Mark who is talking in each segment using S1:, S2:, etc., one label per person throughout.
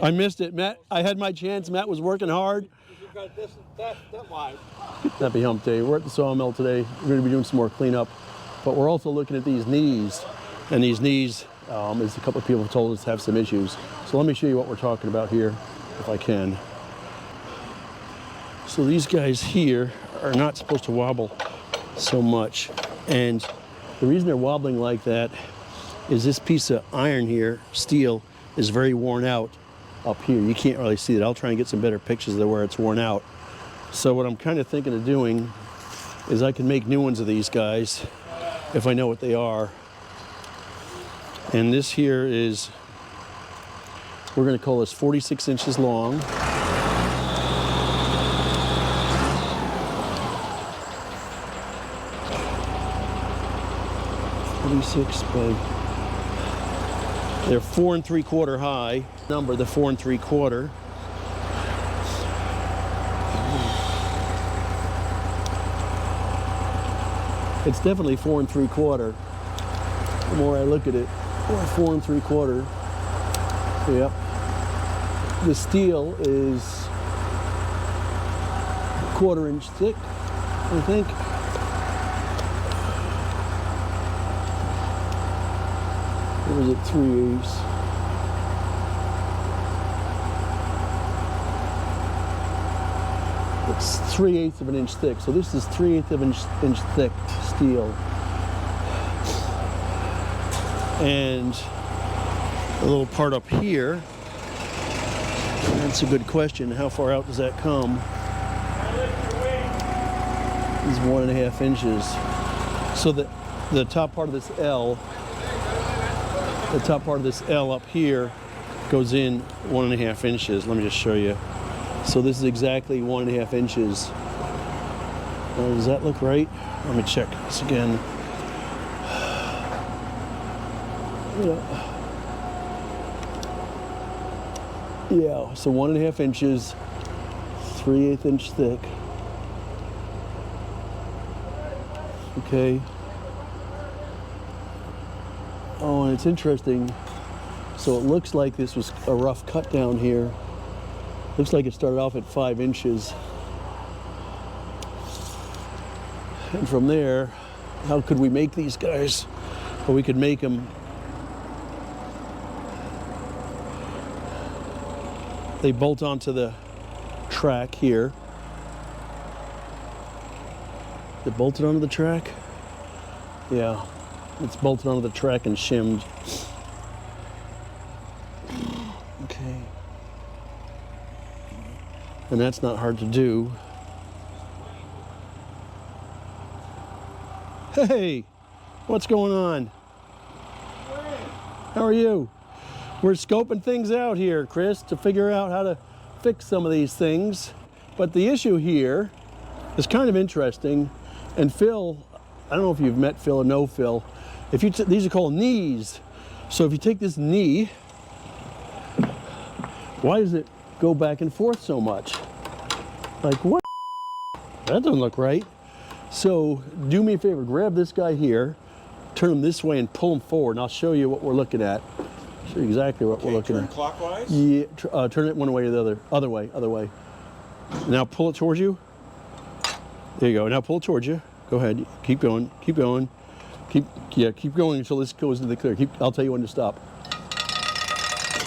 S1: I missed it, Matt. I had my chance. Matt was working hard. Happy hump day. We're at the sawmill today. We're going to be doing some more cleanup, but we're also looking at these knees. And these knees, as a couple of people have told us, have some issues. So let me show you what we're talking about here, if I can. So these guys here are not supposed to wobble so much. And the reason they're wobbling like that is this piece of iron here, steel, is very worn out up here. You can't really see it. I'll try and get some better pictures of where it's worn out. So what I'm kind of thinking of doing is I can make new ones of these guys if I know what they are. And this here is, we're going to call this 46 inches long. They're 4 3/4 high. Number the 4 3/4. It's definitely 4 3/4. The more I look at it, 4 3/4. Yep. The steel is 1/4 inch thick, I think. Or is it 3/8? It's 3/8 of an inch thick. So this is 3/8 of an inch thick steel. And a little part up here. That's a good question. How far out does that come? Is 1.5 inches. So the top part of this L. The top part of this L up here goes in 1.5 inches. Let me just show you. So this is exactly 1.5 inches. Does that look right? Let me check this again. Yeah, so 1.5 inches, 3/8 inch thick. Okay. Oh, and it's interesting. So it looks like this was a rough cut down here. Looks like it started off at 5 inches. And from there, how could we make these guys? Well, we could make them. They bolt onto the track here. Is it bolted onto the track? Yeah. It's bolted onto the track and shimmed. Okay. And that's not hard to do. Hey, what's going on? How are you? We're scoping things out here, Chris, to figure out how to fix some of these things. But the issue here is kind of interesting. And Phil, I don't know if you've met Phil or know Phil. If you these are called knees. So if you take this knee, why does it go back and forth so much? Like what? That doesn't look right. So do me a favor, grab this guy here, turn him this way and pull him forward, and I'll show you what we're looking at. Show you exactly what we're looking at.
S2: Clockwise?
S1: Yeah, turn it one way or the other way. Now pull it towards you. There you go. Now pull it towards you. Go ahead. Keep going. Keep going. Keep going until this goes into the clear. I'll tell you when to stop.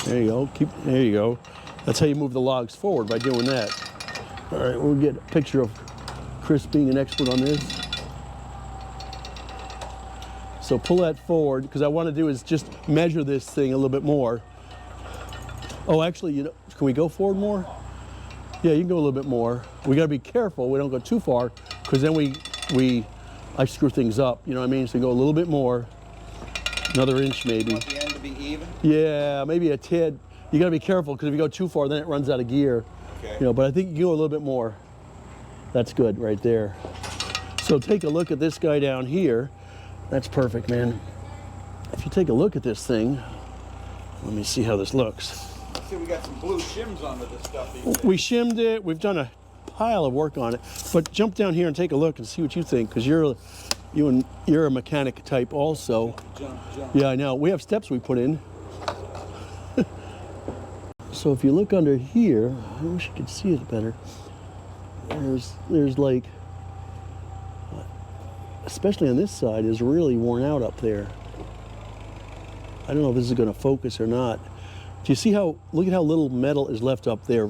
S1: There you go. There you go. That's how you move the logs forward, by doing that. All right, we'll get a picture of Chris being an expert on this. So pull that forward, because I want to do is just measure this thing a little bit more. Oh, actually, can we go forward more? Yeah, you can go a little bit more. We got to be careful. We don't go too far, because then I screw things up, you know what I mean? So go a little bit more, another inch maybe.
S2: You want the end to be even?
S1: Yeah, maybe a tad. You gotta be careful, because if you go too far, then it runs out of gear.
S2: Okay.
S1: You know, but I think you can go a little bit more. That's good right there. So take a look at this guy down here. That's perfect, man. If you take a look at this thing, let me see how this looks.
S2: See, we got some blue shims onto this stuff these days.
S1: We shimmed it. We've done a pile of work on it. But jump down here and take a look and see what you think, because you're a mechanic type also.
S2: Jump.
S1: Yeah, I know. We have steps we put in. So if you look under here, I wish you could see it better. There's like, especially on this side, is really worn out up there. I don't know if this is going to focus or not. Do you see how, look at how little metal is left up there.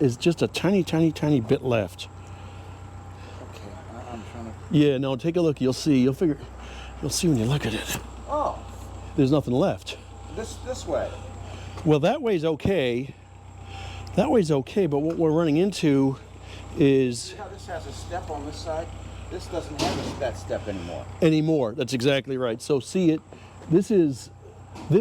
S1: It's just a tiny, tiny, tiny bit left.
S2: Okay, I'm trying to...
S1: Yeah, no, take a look. You'll see. You'll see when you look at it.
S2: Oh,
S1: There's nothing left.
S2: this way.
S1: Well, that way's okay. That way's okay, but what we're running into is...
S2: See how this has a step on this side? This doesn't have that step
S1: anymore. That's exactly right. So see it, this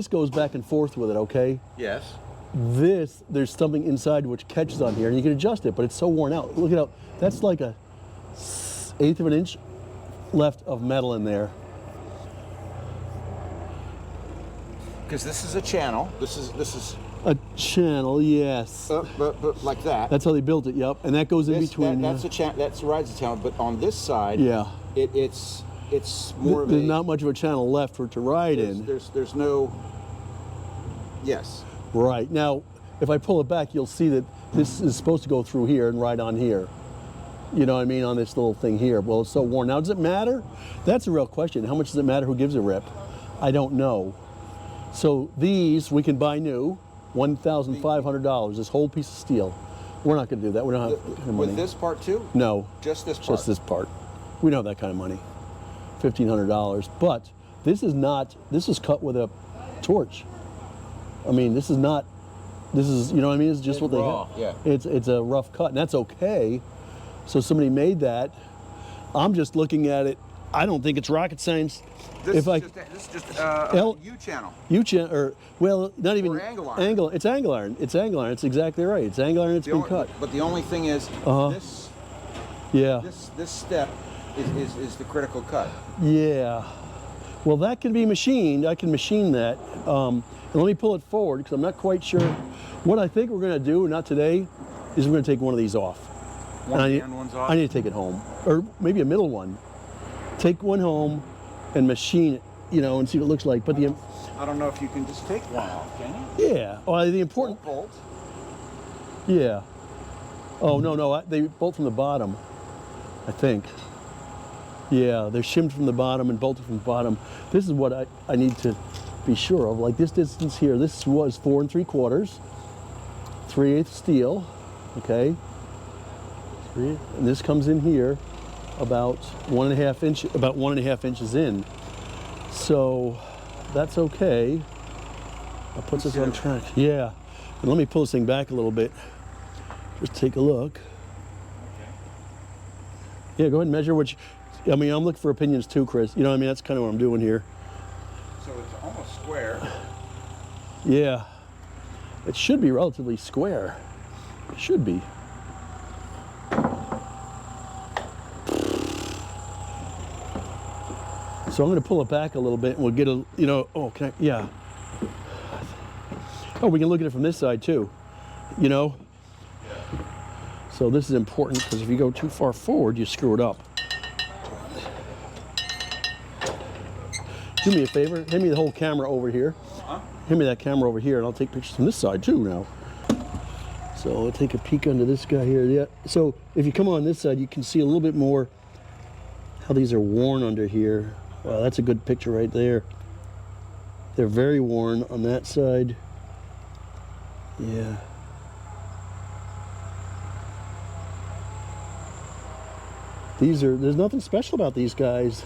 S1: goes back and forth with it, okay?
S2: Yes.
S1: There's something inside which catches on here, and you can adjust it, but it's so worn out. Look at how, that's like a 1/8 of an inch left of metal in there.
S2: Because this is a channel. This is
S1: A channel, yes.
S2: but like that.
S1: That's how they built it, yep. And that goes in between.
S2: That's a channel. That rides the channel. But on this side,
S1: yeah,
S2: it's more of a...
S1: There's not much of a channel left for it to ride in.
S2: There's no... Yes.
S1: Right. Now, if I pull it back, you'll see that this is supposed to go through here and ride on here. You know what I mean? On this little thing here. Well, it's so worn. Now, does it matter? That's a real question. How much does it matter who gives a rip? I don't know. So these we can buy new, $1,500. This whole piece of steel. We're not going to do that. We don't have that kind of money.
S2: With this part too?
S1: No.
S2: Just this part?
S1: Just this part. We don't have that kind of money. $1,500. But this is not, this is cut with a torch. I mean, this is not, this is, you know what I mean? It's just what they
S2: raw,
S1: have.
S2: yeah.
S1: It's a rough cut, and that's okay. So somebody made that. I'm just looking at it. I don't think it's rocket science.
S2: This is just a U-channel.
S1: U-channel, or, well, not even.
S2: Or angle iron.
S1: It's angle iron. It's angle iron. It's exactly right. It's angle iron. It's been cut.
S2: But the only thing is, this step is the critical cut.
S1: Yeah. Well, that can be machined. I can machine that. And let me pull it forward because I'm not quite sure. What I think we're going to do, not today, is we're going to take one of these off.
S2: One's off?
S1: I need to take it home. Or maybe a middle one. Take one home and machine it, you know, and see what it looks like. But
S2: I don't know if you can just take one off, can you?
S1: Yeah. Well, the important...
S2: Bolt?
S1: Yeah. Oh, no. They bolt from the bottom, I think. Yeah, they're shimmed from the bottom and bolted from the bottom. This is what I need to be sure of. Like this distance here, this was 4 3/4, 3/8 steel, okay? And this comes in here about 1.5 inches in. So that's okay. I'll put this on track. Yeah. And let me pull this thing back a little bit. Just take a look. Yeah, go ahead and measure which. I mean, I'm looking for opinions too, Chris. You know what I mean? That's kind of what I'm doing here.
S2: So it's almost square.
S1: Yeah. It should be relatively square. It should be. So I'm going to pull it back a little bit and we'll get a, you know, oh, can I, yeah. Oh, we can look at it from this side too, you know? So this is important because if you go too far forward, you screw it up. Do me a favor, hand me the whole camera over here.
S2: Huh?
S1: Hand me that camera over here and I'll take pictures from this side too now. So I'll take a peek under this guy here. Yeah. So if you come on this side, you can see a little bit more how these are worn under here. Wow, that's a good picture right there. They're very worn on that side. Yeah. There's nothing special about these guys.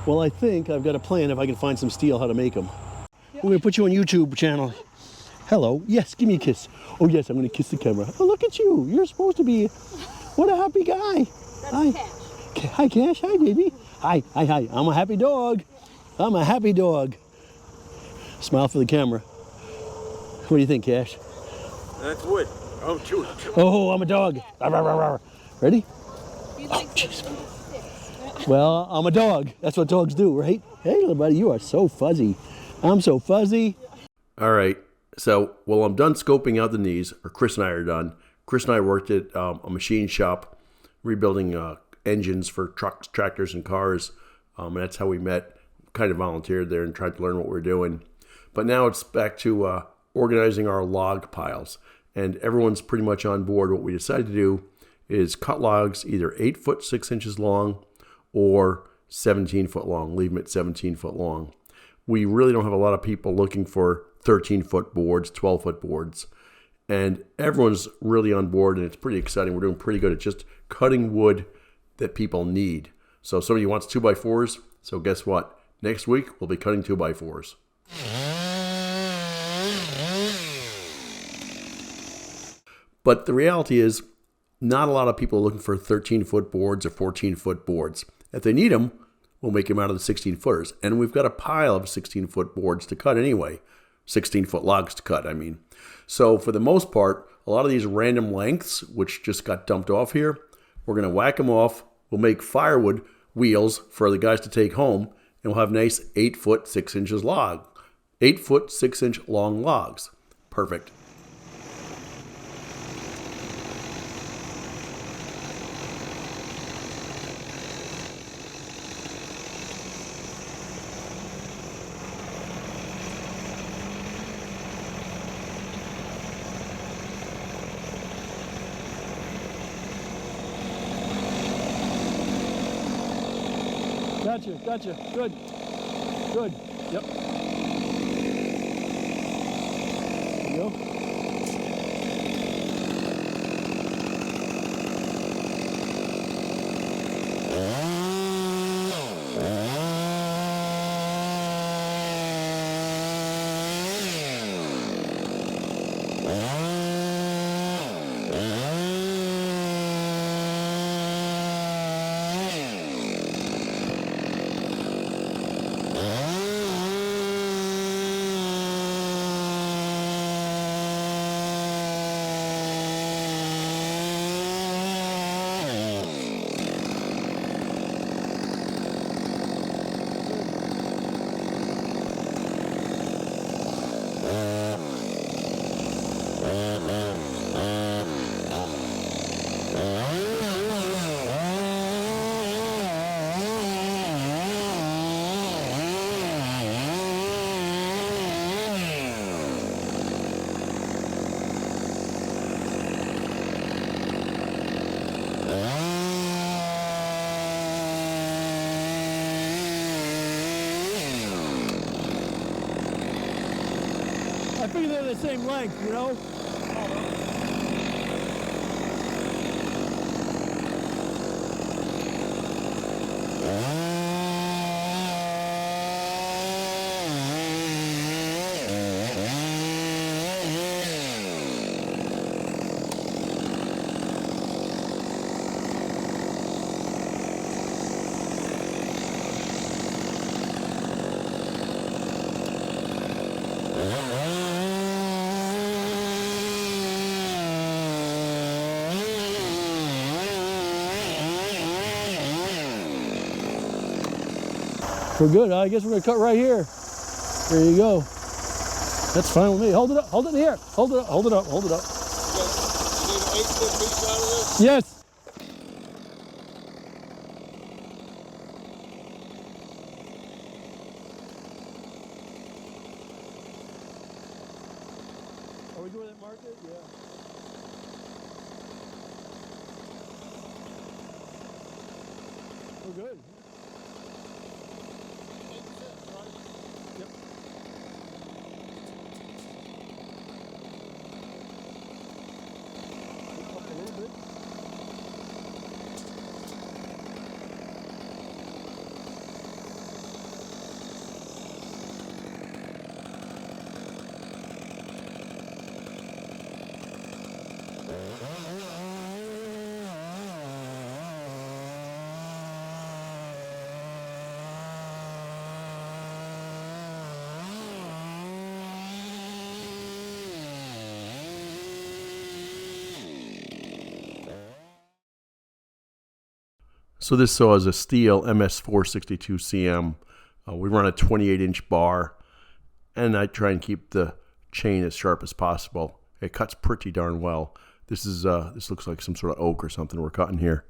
S1: Well, I think I've got a plan if I can find some steel how to make them. We're going to put you on YouTube channel. Hello. Yes, give me a kiss. Oh, yes, I'm going to kiss the camera. Oh, look at you. You're supposed to be... What a happy guy. Hi.
S3: Cash.
S1: Hi, Cash. Hi, baby. Hi. I'm a happy dog. I'm a happy dog. Smile for the camera. What do you think, Cash?
S2: That's wood. Oh, chew.
S1: Oh, I'm a dog. Ready?
S3: Oh,
S1: jeez. Well, I'm a dog. That's what dogs do, right? Hey, little buddy, you are so fuzzy. I'm so fuzzy. All right. So, well, I'm done scoping out the knees, or Chris and I are done. Chris and I worked at a machine shop rebuilding engines for trucks, tractors, and cars. And that's how we met. Kind of volunteered there and tried to learn what we're doing. But now it's back to
S3: organizing our log piles. And everyone's pretty much on board. What we decided to do is cut logs either 8 foot 6 inches long or 17 foot long, leave them at 17 foot long. We really don't have a lot of people looking for 13 foot boards, 12 foot boards. And everyone's really on board, and it's pretty exciting. We're doing pretty good at just cutting wood that people need. So if somebody wants 2x4s, so guess what? Next week, we'll be cutting 2x4s. But the reality is, not a lot of people are looking for 13-foot boards or 14-foot boards. If they need them, we'll make them out of the 16-footers. And we've got a pile of 16-foot boards to cut anyway. 16-foot logs to cut, I mean. So for the most part, a lot of these random lengths, which just got dumped off here, we're going to whack them off. We'll make firewood wheels for the guys to take home, and we'll have nice 8 foot 6 inches log. 8 foot 6 inch long logs. Perfect.
S1: Gotcha. Good. Yep. There you go. I figure they're the same length, you know? We're good. I guess we're gonna cut right here. There you go. That's fine with me. Hold it up. Hold it in the air. Hold it up. Hold it up. Hold it up.
S2: You need an 8-foot piece out of this?
S1: Yes. Are we doing that market? Yeah. We're good. Yep. Up a little bit.
S3: So this saw is a Steel MS462CM. We run a 28-inch bar, and I try and keep the chain as sharp as possible. It cuts pretty darn well. This looks like some sort of oak or something we're cutting here.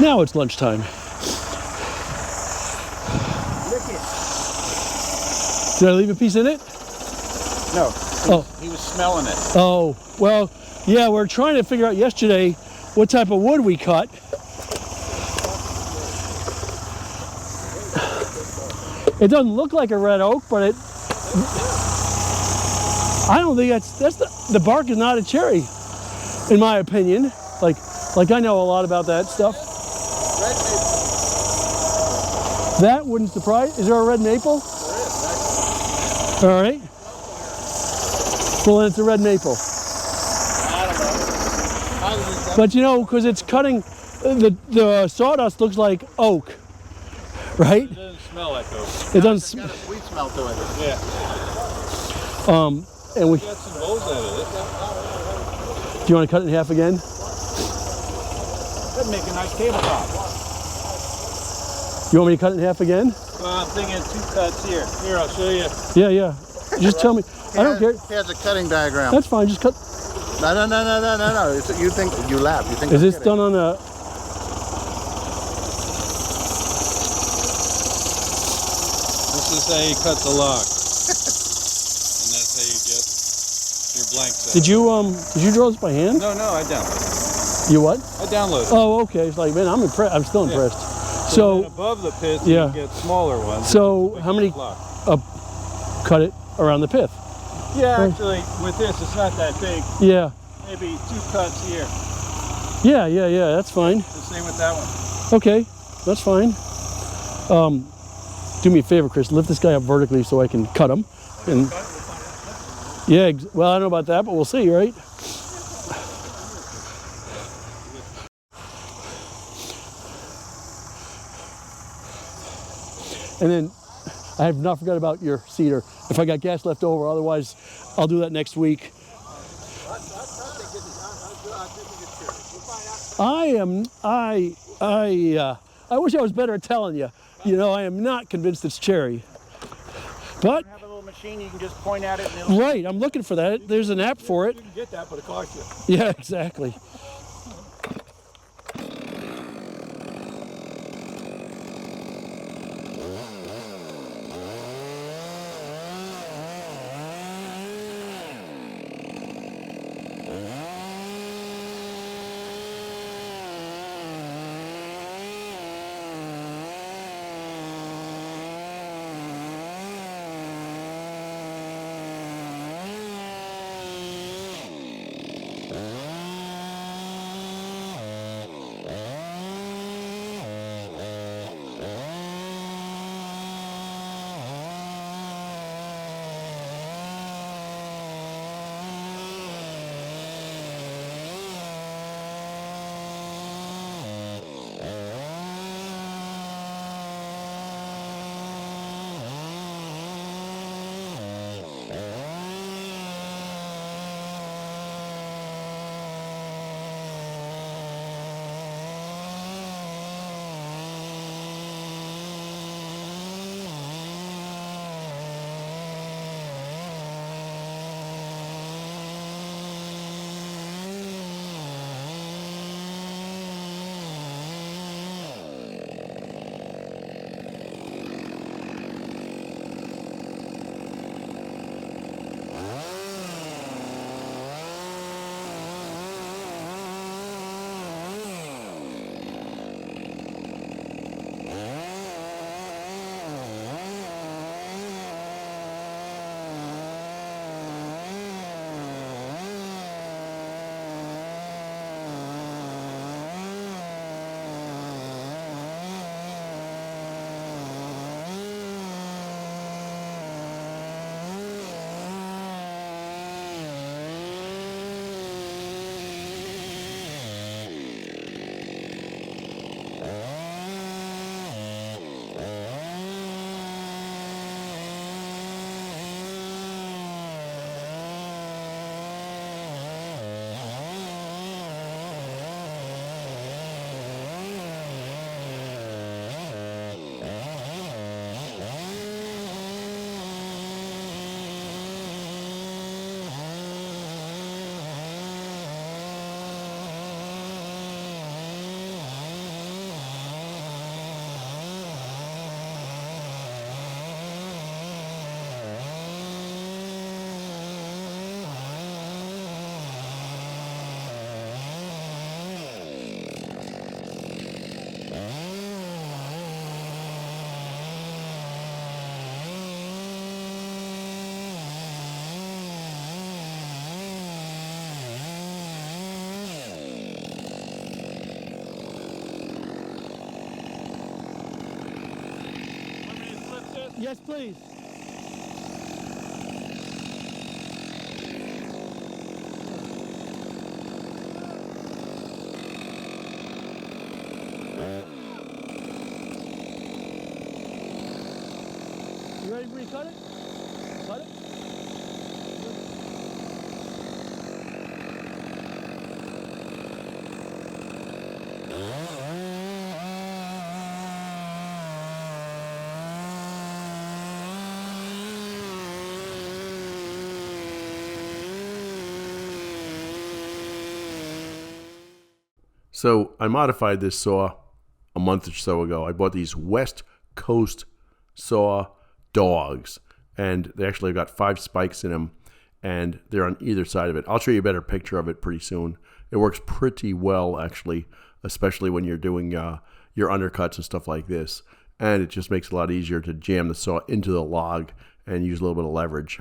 S1: Now it's lunchtime. Did I leave a piece in it?
S2: No.
S1: Oh.
S2: He was smelling it.
S1: Oh, well, yeah, we're trying to figure out yesterday what type of wood we cut. It doesn't look like a red oak, but I don't think the bark is not a cherry, in my opinion. Like I know a lot about that stuff.
S2: Red maple.
S1: That wouldn't surprise. Is there a red maple?
S2: There is, actually.
S1: All right. Well, then it's a red maple.
S2: I don't know.
S1: But you know, because it's cutting, the sawdust looks like oak, right?
S2: It doesn't smell like oak.
S1: It doesn't.
S2: It's got a sweet smell to it. Yeah.
S1: And we.
S2: Got some bowls out of it.
S1: Do you want to cut it in half again?
S2: That'd make a nice tabletop.
S1: You want me to cut it in half again?
S2: Well, I'm thinking 2 cuts here. Here, I'll show you.
S1: Yeah. Just tell me. I don't care.
S2: He has a cutting diagram.
S1: That's fine. Just cut.
S2: No. You think you laugh. You think.
S1: Is
S2: I'm
S1: this
S2: kidding.
S1: done on a?
S4: This is how you cut the log. And that's how you get your blanks out.
S1: Did you draw this by hand?
S4: No, I downloaded
S1: You what?
S4: it. I downloaded it.
S1: Oh, okay. It's like, man, I'm impressed. I'm still impressed.
S4: And
S1: So,
S4: above the pith,
S1: yeah.
S4: you get smaller ones.
S1: So how many?
S4: Block.
S1: Cut it around the pith.
S4: Yeah, actually, with this, it's not that big.
S1: Yeah.
S4: Maybe 2 cuts here.
S1: Yeah. That's fine.
S4: The same with that one.
S1: Okay, that's fine. Do me a favor, Chris. Lift this guy up vertically so I can cut him. And yeah, well, I don't know about that, but we'll see, right? And then I have not forgot about your cedar. If I got gas left over, otherwise I'll do that next week. I wish I was better at telling you. You know, I am not convinced it's cherry. But,
S2: You have a little machine. You can just point at it. And it'll...
S1: right, I'm looking for that. There's an app for it.
S4: You can get that, but it costs you.
S1: Yeah, exactly. Yes, please. You ready for me to cut it? Cut it?
S3: So I modified this saw a month or so ago. I bought these West Coast saw dogs, and they actually got 5 spikes in them, and they're on either side of it. I'll show you a better picture of it pretty soon. It works pretty well, actually, especially when you're doing your undercuts and stuff like this. And it just makes it a lot easier to jam the saw into the log and use a little bit of leverage.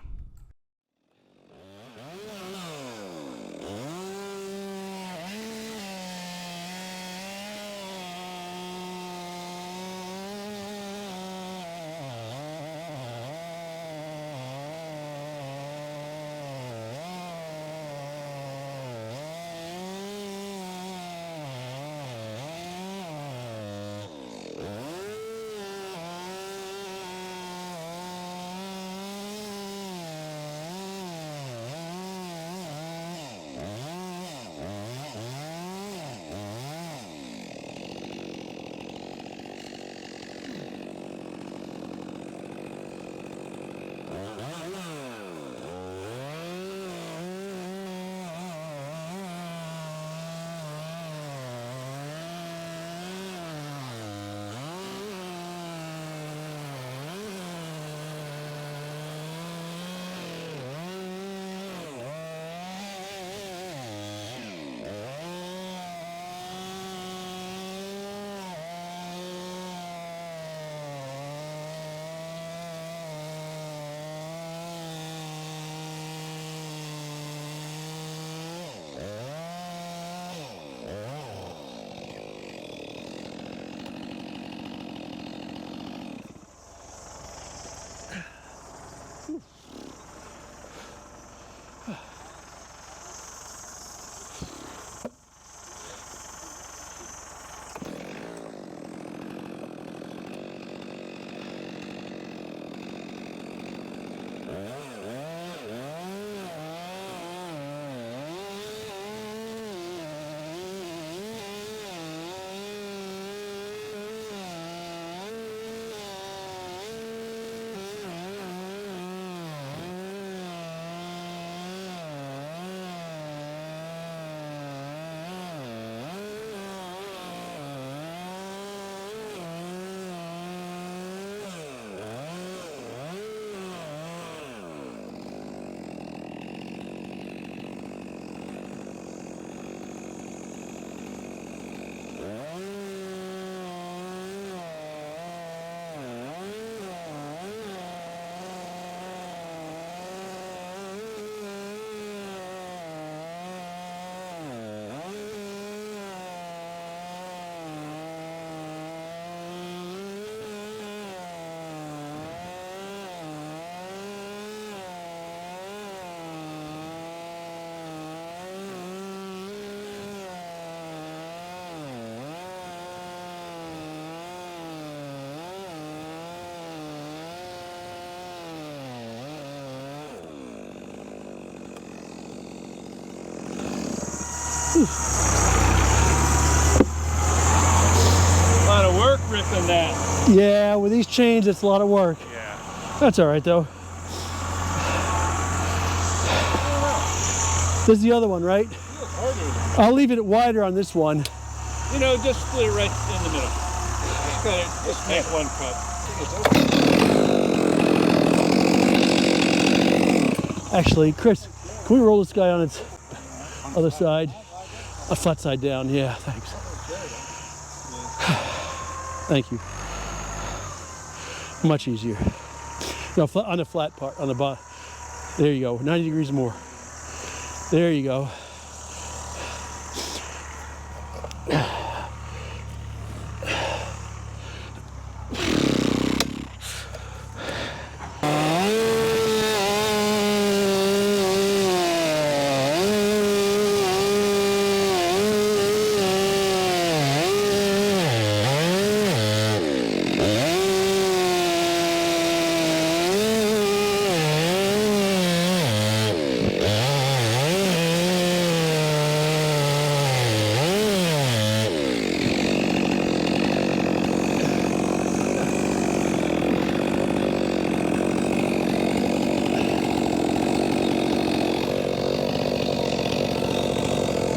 S4: A lot of work ripping that.
S1: Yeah, with these chains, it's a lot of work.
S4: Yeah.
S1: That's all right, though. This is the other one, right? I'll leave it wider on this one.
S4: You know, just split it right in the middle. Just cut it. Just make one cut.
S1: Actually, Chris, can we roll this guy on its other side? A flat side down, yeah, thanks. Thank you. Much easier. No, on the flat part, on the bottom. There you go, 90 degrees more. There you go.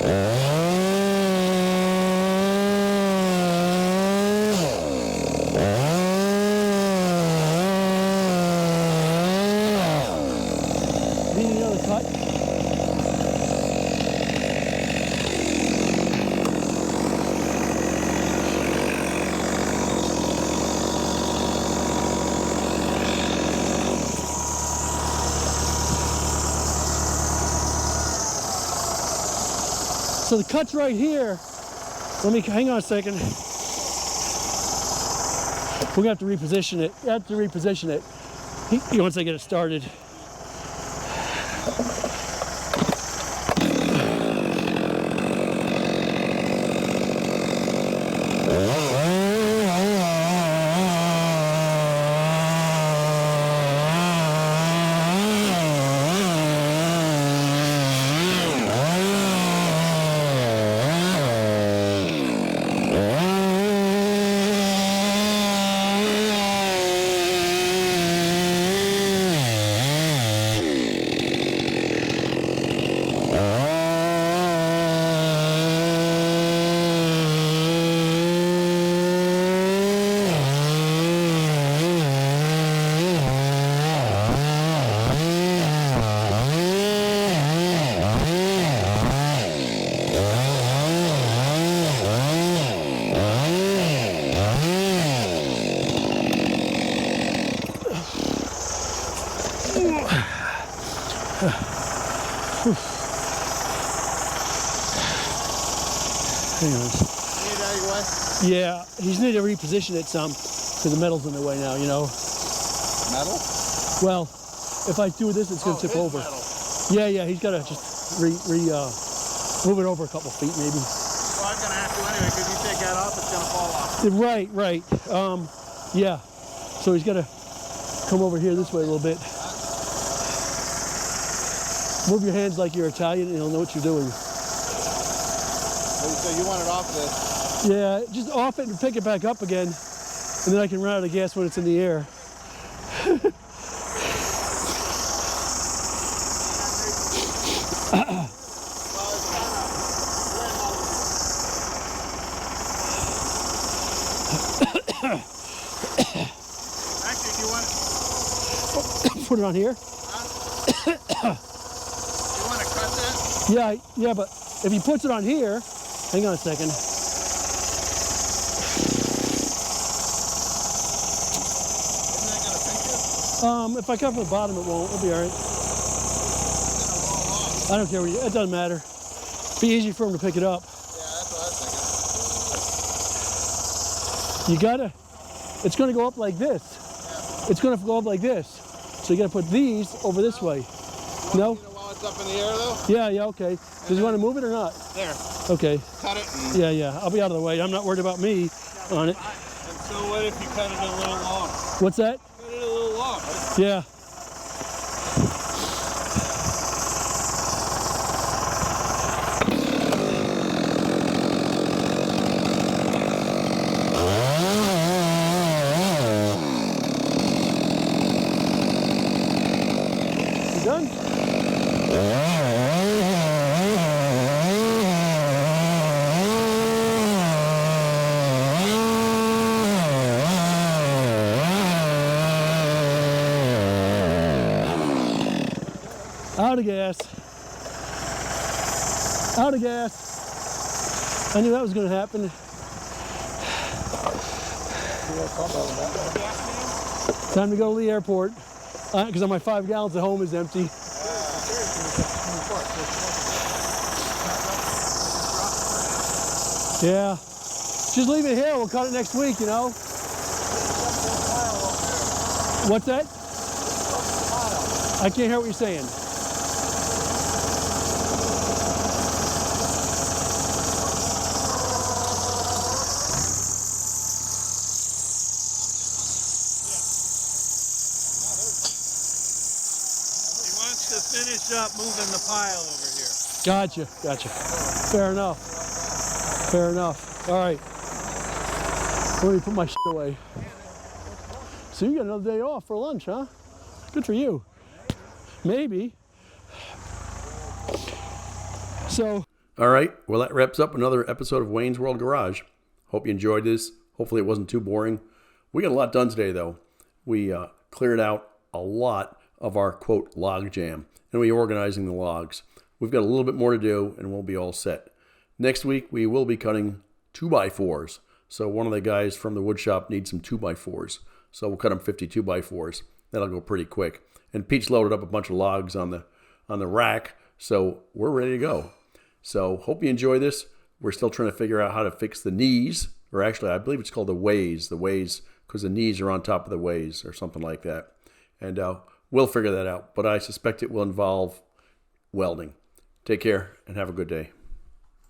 S1: Need another cut? So the cut's right here. Let me, hang on a second. We're gonna have to reposition it. You have to reposition it once I get it started. Hang on. Yeah, he's need to reposition it some because the metal's in the way now, you know.
S2: Metal?
S1: Well, if I do this, it's going to tip over.
S2: Metal.
S1: Yeah, he's got to just move it over a couple feet maybe.
S2: Well, I'm going to have to anyway because you take that off, it's going to fall off.
S1: Right. Yeah. So he's got to come over here this way a little bit. Move your hands like you're Italian and he'll know what you're doing.
S2: So you want it off this?
S1: Yeah, just off it and pick it back up again. And then I can run out of gas when it's in the air.
S2: Actually, if you want
S1: Put it on here.
S2: you want to cut that?
S1: Yeah, but if he puts it on here, hang on a second.
S2: Isn't that going to pinch you?
S1: If I cut from the bottom, it won't. It'll be all right. I don't care what it doesn't matter. Be easy for him to pick it up.
S2: Yeah, that's what I was thinking.
S1: You gotta. It's gonna go up like this. It's gonna go up like this. So you gotta put these over this way. No?
S2: While it's up in the air, though?
S1: Yeah, okay. Does he want to move it or not?
S2: There.
S1: Okay.
S2: Cut it. And
S1: Yeah. I'll be out of the way. I'm not worried about me on it.
S4: And so what if you cut it a little long?
S1: What's that?
S4: Cut it a little long.
S1: Yeah. You done? Out of gas. Out of gas. I knew that was going to happen. Time to go to the airport. Because my 5 gallons at home is empty. Yeah. Just leave it here. We'll cut it next week, you know. What's that? I can't hear what you're saying.
S4: He wants to finish up moving the pile over here.
S1: Gotcha. Fair enough. All right. Let me put my shit away. So you got another day off for lunch, huh? Good for you. Maybe. So
S3: All right. Well, that wraps up another episode of Wayne's World Garage. Hope you enjoyed this. Hopefully it wasn't too boring. We got a lot done today, though. We cleared out a lot of our, quote, log jam, and we're organizing the logs. We've got a little bit more to do, and we'll be all set. Next week, we will be cutting 2x4s. So one of the guys from the wood shop needs some 2x4s. So we'll cut him 50 2x4s. That'll go pretty quick. And Pete's loaded up a bunch of logs on the rack, so we're ready to go. So hope you enjoy this. We're still trying to figure out how to fix the knees, or actually I believe it's called the ways, because the knees are on top of the ways or something like that. And we'll figure that out, but I suspect it will involve welding. Take care and have a good day.